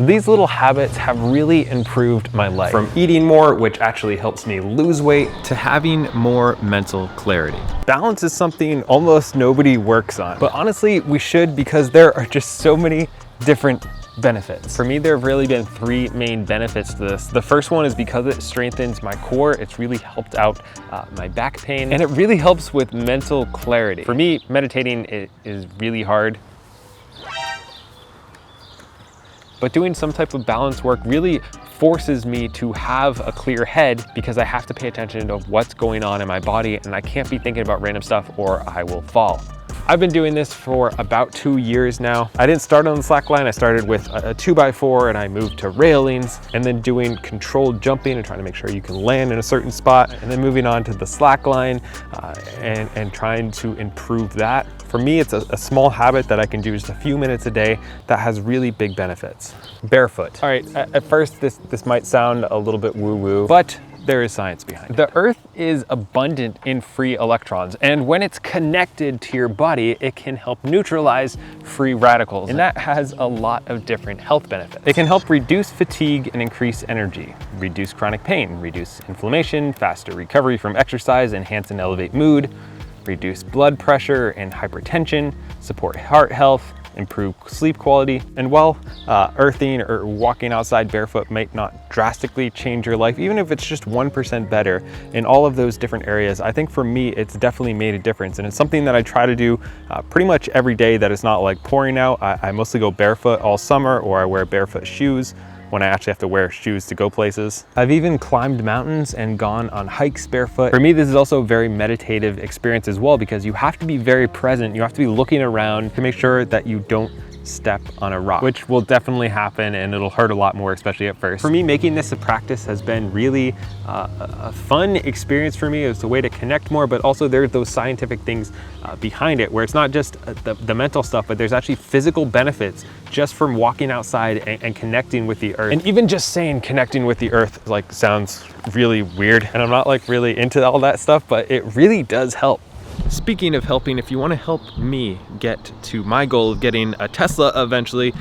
These little habits have really improved my life. From eating more, which actually helps me lose weight, to having more mental clarity. Balance is something almost nobody works on, but honestly, we should, because there are just so many different benefits. For me, there have really been three main benefits to this. The first one is because it strengthens my core. It's really helped out my back pain, and it really helps with mental clarity. For me, meditating is really hard, but doing some type of balance work really forces me to have a clear head, because I have to pay attention to what's going on in my body, and I can't be thinking about random stuff or I will fall. I've been doing this for about 2 years now. I didn't start on the slack line. I started with a 2x4 and I moved to railings, and then doing controlled jumping and trying to make sure you can land in a certain spot, and then moving on to the slack line and trying to improve that. For me, it's a small habit that I can do just a few minutes a day that has really big benefits. Barefoot. All right, at first this might sound a little bit woo-woo, but there is science behind it. The earth is abundant in free electrons, and when it's connected to your body, it can help neutralize free radicals, and that has a lot of different health benefits. It can help reduce fatigue and increase energy, reduce chronic pain, reduce inflammation, faster recovery from exercise, enhance and elevate mood, reduce blood pressure and hypertension, support heart health, improve sleep quality. And while earthing or walking outside barefoot might not drastically change your life, even if it's just 1% better in all of those different areas, I think for me, it's definitely made a difference. And it's something that I try to do pretty much every day that is not like pouring out. I mostly go barefoot all summer, or I wear barefoot shoes when I actually have to wear shoes to go places. I've even climbed mountains and gone on hikes barefoot. For me, this is also a very meditative experience as well, because you have to be very present. You have to be looking around to make sure that you don't step on a rock, which will definitely happen, and it'll hurt a lot more, especially at first. For me, making this a practice has been really a fun experience for me. It's a way to connect more, but also there's those scientific things behind it, where it's not just the mental stuff, but there's actually physical benefits just from walking outside and connecting with the earth. And even just saying connecting with the earth like sounds really weird, and I'm not like really into all that stuff, but it really does help. Speaking of helping, if you want to help me get to my goal of getting a Tesla eventually,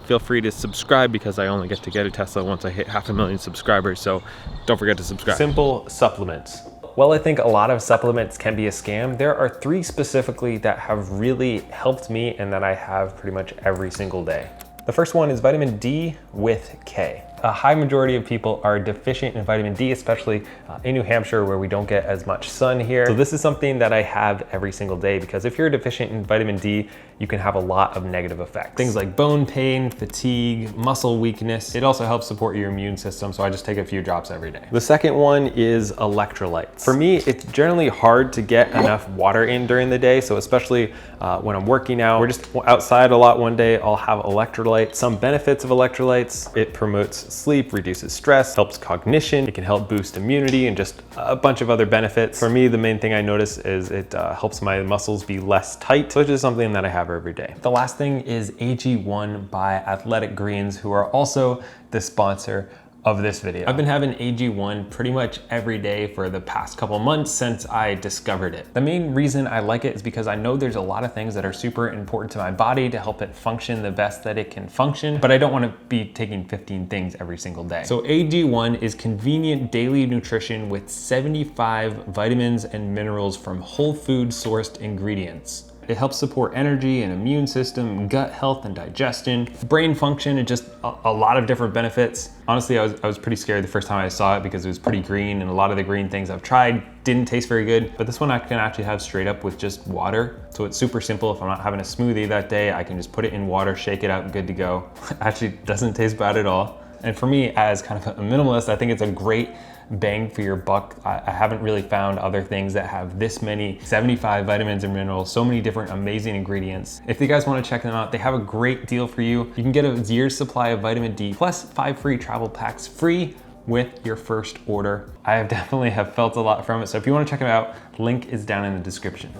feel free to subscribe, because I only get to get a Tesla once I hit 500,000 subscribers, so don't forget to subscribe. Simple supplements. Well, I think a lot of supplements can be a scam. There are 3 specifically that have really helped me and that I have pretty much every single day. The first one is vitamin D with K. A high majority of people are deficient in vitamin D, especially in New Hampshire, where we don't get as much sun here. So this is something that I have every single day, because if you're deficient in vitamin D, you can have a lot of negative effects. Things like bone pain, fatigue, muscle weakness. It also helps support your immune system, so I just take a few drops every day. The second one is electrolytes. For me, it's generally hard to get enough water in during the day, so especially when I'm working out, we're just outside a lot one day, I'll have electrolytes. Some benefits of electrolytes: it promotes sleep, reduces stress, helps cognition, it can help boost immunity, and just a bunch of other benefits. For me, the main thing I notice is it helps my muscles be less tight, which is something that I have every day. The last thing is AG1 by Athletic Greens, who are also the sponsor of this video. I've been having AG1 pretty much every day for the past couple months since I discovered it. The main reason I like it is because I know there's a lot of things that are super important to my body to help it function the best that it can function, but I don't want to be taking 15 things every single day. So AG1 is convenient daily nutrition with 75 vitamins and minerals from whole food sourced ingredients. It helps support energy and immune system, gut health and digestion, brain function, and just a lot of different benefits. Honestly, I was pretty scared the first time I saw it, because it was pretty green, and a lot of the green things I've tried didn't taste very good. But this one I can actually have straight up with just water. So it's super simple. If I'm not having a smoothie that day, I can just put it in water, shake it out, good to go. Actually doesn't taste bad at all. And for me, as kind of a minimalist, I think it's a great bang for your buck. I haven't really found other things that have this many 75 vitamins and minerals, so many different amazing ingredients. If you guys want to check them out, they have a great deal for you. You can get a year's supply of vitamin D plus 5 free travel packs free with your first order. I have definitely felt a lot from it, so if you want to check it out, link is down in the description.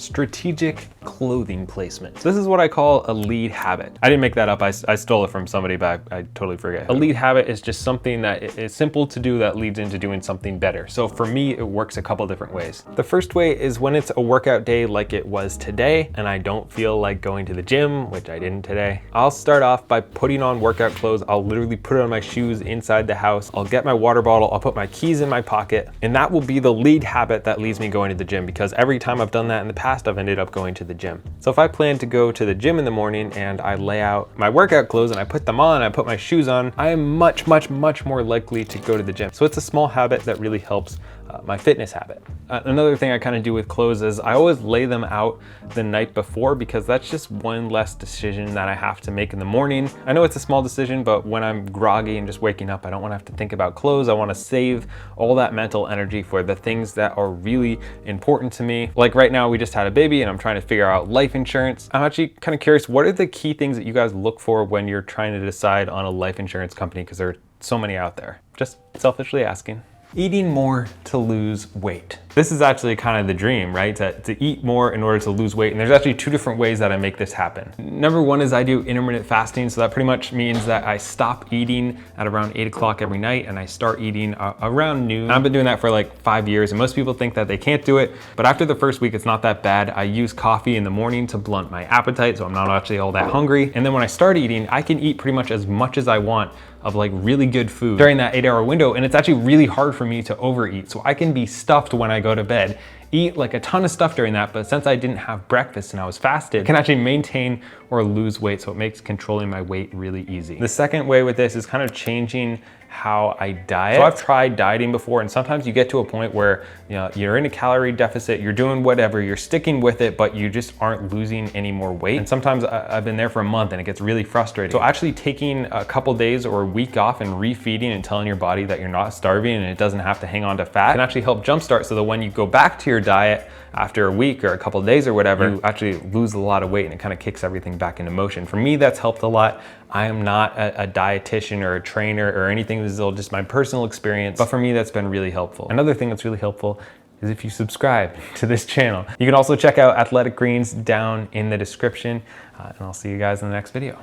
strategic clothing placement. So this is what I call a lead habit. I didn't make that up. I stole it from somebody, but I totally forget. A lead habit is just something that is simple to do that leads into doing something better. So for me, it works a couple different ways. The first way is when it's a workout day like it was today, and I don't feel like going to the gym, which I didn't today, I'll start off by putting on workout clothes. I'll literally put on my shoes inside the house. I'll get my water bottle. I'll put my keys in my pocket, and that will be the lead habit that leads me going to the gym, because every time I've done that in the past, I've ended up going to the gym. So if I plan to go to the gym in the morning and I lay out my workout clothes and I put them on, I put my shoes on, I am much more likely to go to the gym. So it's a small habit that really helps my fitness habit. Another thing I kind of do with clothes is I always lay them out the night before, because that's just one less decision that I have to make in the morning. I know it's a small decision, but when I'm groggy and just waking up, I don't want to have to think about clothes. I want to save all that mental energy for the things that are really important to me. Like right now, we just had a baby and I'm trying to figure out life insurance. I'm actually kind of curious, what are the key things that you guys look for when you're trying to decide on a life insurance company? Because there are so many out there. Just selfishly asking. Eating more to lose weight. This is actually kind of the dream, right? To eat more in order to lose weight. And there's actually two different ways that I make this happen. Number one is I do intermittent fasting. So that pretty much means that I stop eating at around 8 o'clock every night and I start eating around noon. And I've been doing that for like 5 years, and most people think that they can't do it. But after the first week, it's not that bad. I use coffee in the morning to blunt my appetite, so I'm not actually all that hungry. And then when I start eating, I can eat pretty much as I want of like really good food during that 8-hour window. And it's actually really hard for me to overeat. So I can be stuffed when I go to bed, eat like a ton of stuff during that, but since I didn't have breakfast and I was fasted, I can actually maintain or lose weight. So it makes controlling my weight really easy. The second way with this is kind of changing how I diet. So I've tried dieting before, and sometimes you get to a point where you're in a calorie deficit, you're doing whatever, you're sticking with it, but you just aren't losing any more weight. And sometimes I've been there for a month and it gets really frustrating. So actually taking a couple days or a week off and refeeding and telling your body that you're not starving and it doesn't have to hang on to fat can actually help jumpstart, so that when you go back to your diet after a week or a couple days or whatever, you actually lose a lot of weight and it kind of kicks everything back into motion. For me, that's helped a lot. I am not a dietitian or a trainer or anything. This is all just my personal experience, but for me, that's been really helpful. Another thing that's really helpful is if you subscribe to this channel. You can also check out Athletic Greens down in the description, and I'll see you guys in the next video.